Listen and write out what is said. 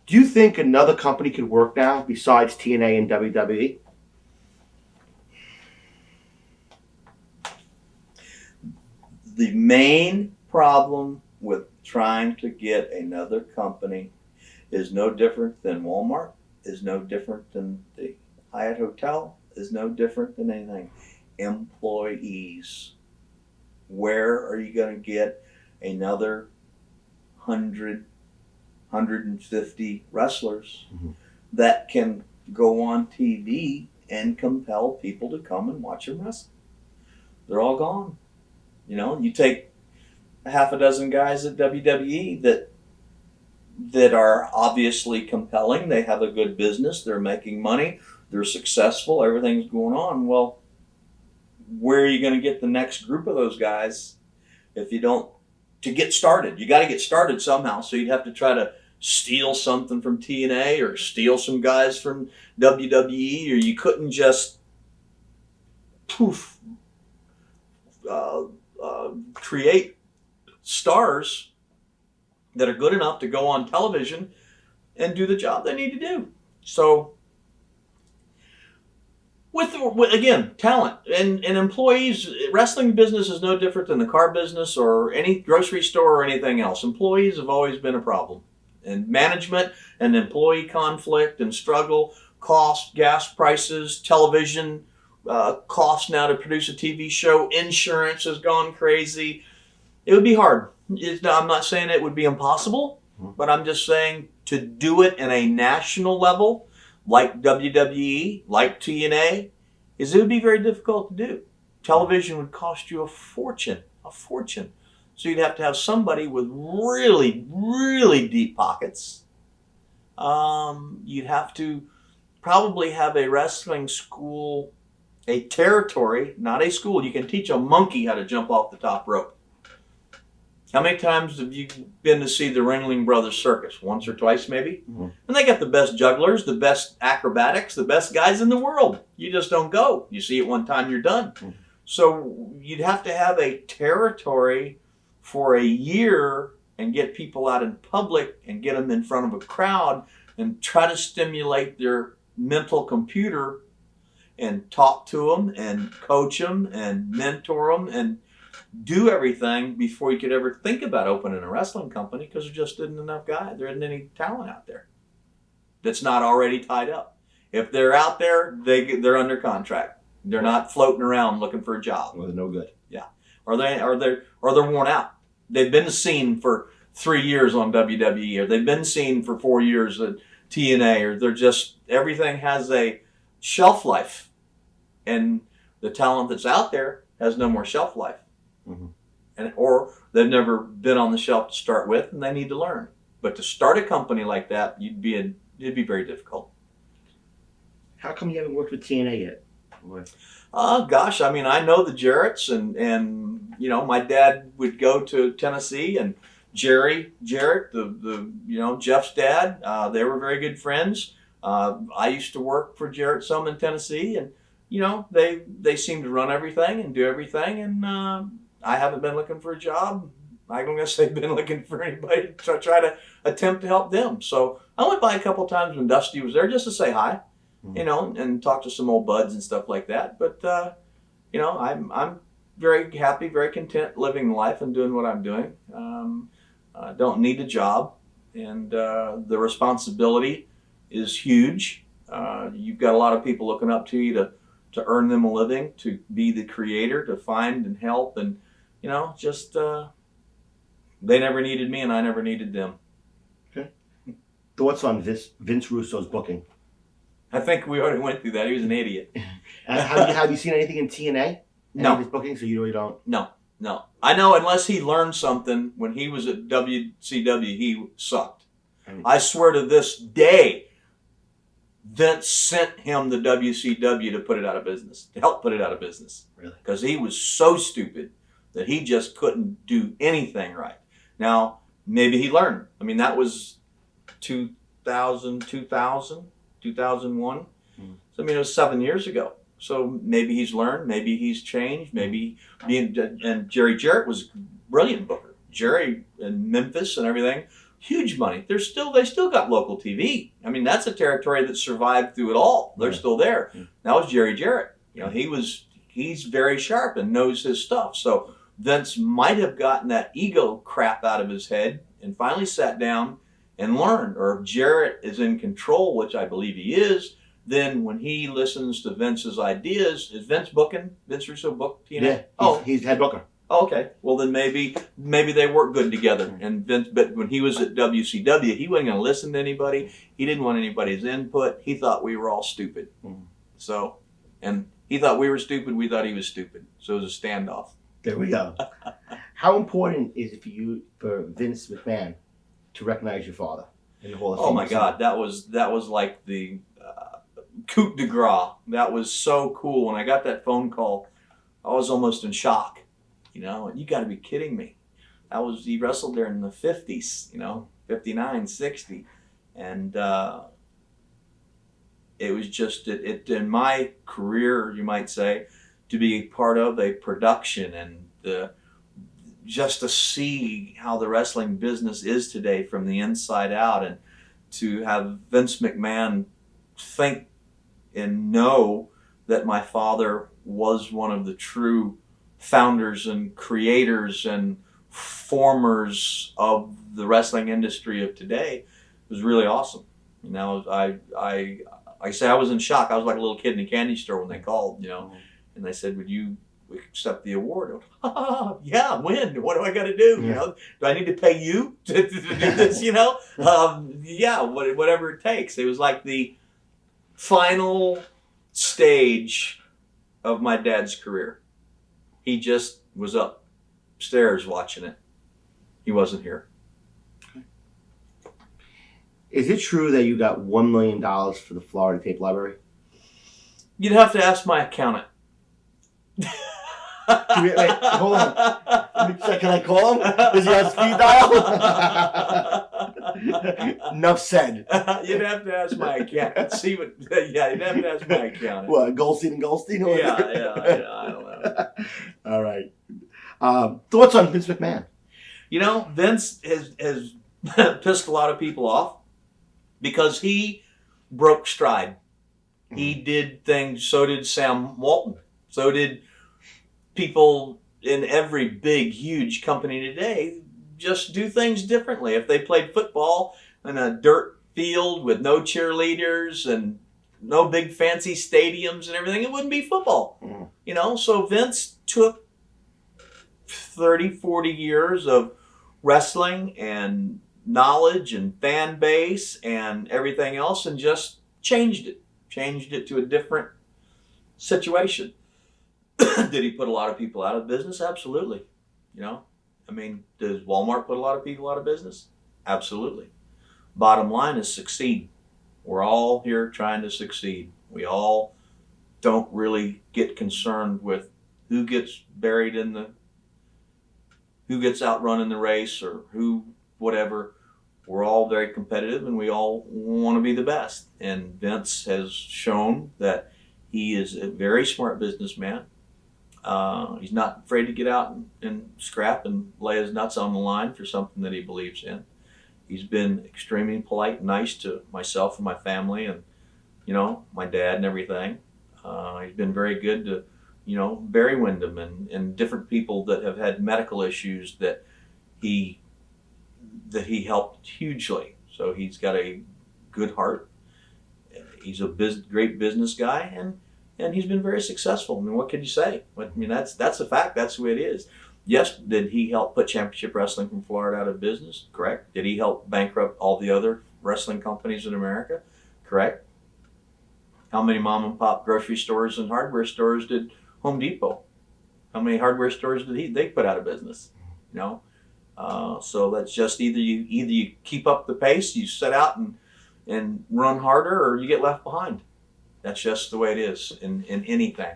Do you think another company could work now besides TNA and WWE? The main problem with trying to get another company is no different than Walmart, is no different than the Hyatt Hotel, is no different than anything. Employees. Where are you going to get another 150 wrestlers that can go on TV and compel people to come and watch them wrestle? They're all gone. You know, you take a half a dozen guys at WWE that are obviously compelling. They have a good business. They're making money. They're successful. Everything's going on. Well, where are you going to get the next group of those guys if you don't, to get started? You got to get started somehow. So you'd have to try to steal something from TNA or steal some guys from WWE, or you couldn't just create stars that are good enough to go on television and do the job they need to do. So with again, talent and employees, wrestling business is no different than the car business or any grocery store or anything else. Employees have always been a problem. And management and employee conflict and struggle, cost, gas prices, television, costs now to produce a TV show, insurance has gone crazy. It would be hard. I'm not saying it would be impossible, but I'm just saying to do it in a national level, like WWE, like TNA, it would be very difficult to do. Television would cost you a fortune. So you'd have to have somebody with really, really deep pockets. You'd have to probably have a wrestling school, a territory, not a school. You can teach a monkey how to jump off the top rope. How many times have you been to see the Ringling Brothers Circus? Once or twice, maybe? And they got the best jugglers, the best acrobatics, the best guys in the world. You just don't go. You see it one time, you're done. So you'd have to have a territory for a year and get people out in public and get them in front of a crowd and try to stimulate their mental computer and talk to them and coach them and mentor them and do everything before you could ever think about opening a wrestling company, because there just isn't enough guys. There isn't any talent out there that's not already tied up. If they're out there, they're under contract. They're not floating around looking for a job. Well, they're no good. Yeah, or they're worn out. They've been seen for 3 years on WWE, or they've been seen for 4 years at TNA, or they're just, everything has a shelf life, and the talent that's out there has no more shelf life. Or they've never been on the shelf to start with, and they need to learn. But to start a company like that, it'd be very difficult. How come you haven't worked with TNA yet? Gosh, I mean, I know the Jarretts, and you know, my dad would go to Tennessee, and Jerry Jarrett, the Jeff's dad, they were very good friends. I used to work for Jarrett some in Tennessee, and you know, they seem to run everything and do everything, and I haven't been looking for a job. I don't guess they've been looking for anybody to try to attempt to help them. So I went by a couple times when Dusty was there just to say hi, you know, and talk to some old buds and stuff like that. But you know, I'm very happy, very content living life and doing what I'm doing. I don't need a job, and the responsibility is huge. You've got a lot of people looking up to you to earn them a living, to be the creator, to find and help, and you know, just they never needed me, and I never needed them. Okay. Thoughts on Vince Russo's booking? I think we already went through that. He was an idiot. Have you seen anything in TNA? No. Of his bookings, so you really don't? No. I know unless he learned something when he was at WCW, he sucked. I swear to this day, Vince sent him to WCW to put it out of business, to help put it out of business. Really? Because he was so stupid that he just couldn't do anything right. Now, maybe he learned. I mean, that was 2001. So, I mean, it was 7 years ago. So maybe he's learned, maybe he's changed, and Jerry Jarrett was a brilliant booker. Jerry in Memphis and everything, huge money. They still got local TV. I mean, that's a territory that survived through it all. They're still there. That was Jerry Jarrett. You know, he's very sharp and knows his stuff. So Vince might have gotten that ego crap out of his head and finally sat down and learned. Or if Jarrett is in control, which I believe he is, then when he listens to Vince's ideas, is Vince Russo book TNA? Yeah, he's head booker. Oh, okay. Well, then maybe they work good together. And Vince, but when he was at WCW, he wasn't going to listen to anybody. He didn't want anybody's input. He thought we were all stupid. So, and he thought we were stupid. We thought he was stupid. So it was a standoff. There we go. How important is it for Vince McMahon to recognize your father in the Hall of Fame? Oh my God, that was like the coup de grace. That was so cool. When I got that phone call, I was almost in shock. You know, you got to be kidding me. He wrestled there in the 50s, you know, 59, 60. And it was just, in my career, you might say, to be part of a production and just to see how the wrestling business is today from the inside out, and to have Vince McMahon think and know that my father was one of the true founders and creators and formers of the wrestling industry of today was really awesome. You know, I say I was in shock. I was like a little kid in a candy store when they called, you know, and they said, "Would you accept the award?" Yeah, when? What do I got to do? You know, do I need to pay you to do this? You know, yeah, whatever it takes. It was like the final stage of my dad's career. He just was upstairs watching it. He wasn't here. Is it true that you got $1 million for the Florida Tape Library? You'd have to ask my accountant. Wait, hold on. Can I call him? Does he have speed dial? Enough said. You'd have to ask my accountant. See what? Yeah, you'd have to ask my accountant. What, Goldstein and Goldstein? Yeah, I don't know. All right. Thoughts on Vince McMahon? You know, Vince has pissed a lot of people off because he broke stride. He did things, so did Sam Walton. So did people in every big, huge company today. Just do things differently. If they played football in a dirt field with no cheerleaders and no big fancy stadiums and everything, it wouldn't be football. You know, so Vince took 30, 40 years of wrestling and knowledge and fan base and everything else and just changed it to a different situation. Did he put a lot of people out of business? Absolutely. You know, I mean, does Walmart put a lot of people out of business? Absolutely. Bottom line is succeed. We're all here trying to succeed. We all don't really get concerned with who gets buried who gets outrun in the race or who, whatever. We're all very competitive and we all want to be the best. And Vince has shown that he is a very smart businessman. He's not afraid to get out and scrap and lay his nuts on the line for something that he believes in. He's been extremely polite and nice to myself and my family and, you know, my dad and everything. He's been very good to, you know, Barry Windham and different people that have had medical issues that he helped hugely. So he's got a good heart. He's a great business guy and he's been very successful. I mean, what can you say? I mean, that's a fact. That's the way it is. Yes, did he help put Championship Wrestling from Florida out of business? Correct. Did he help bankrupt all the other wrestling companies in America? Correct. How many mom and pop grocery stores and hardware stores did Home Depot? How many hardware stores did they put out of business? You know, so that's just either you keep up the pace, you set out and run harder, or you get left behind. That's just the way it is in anything.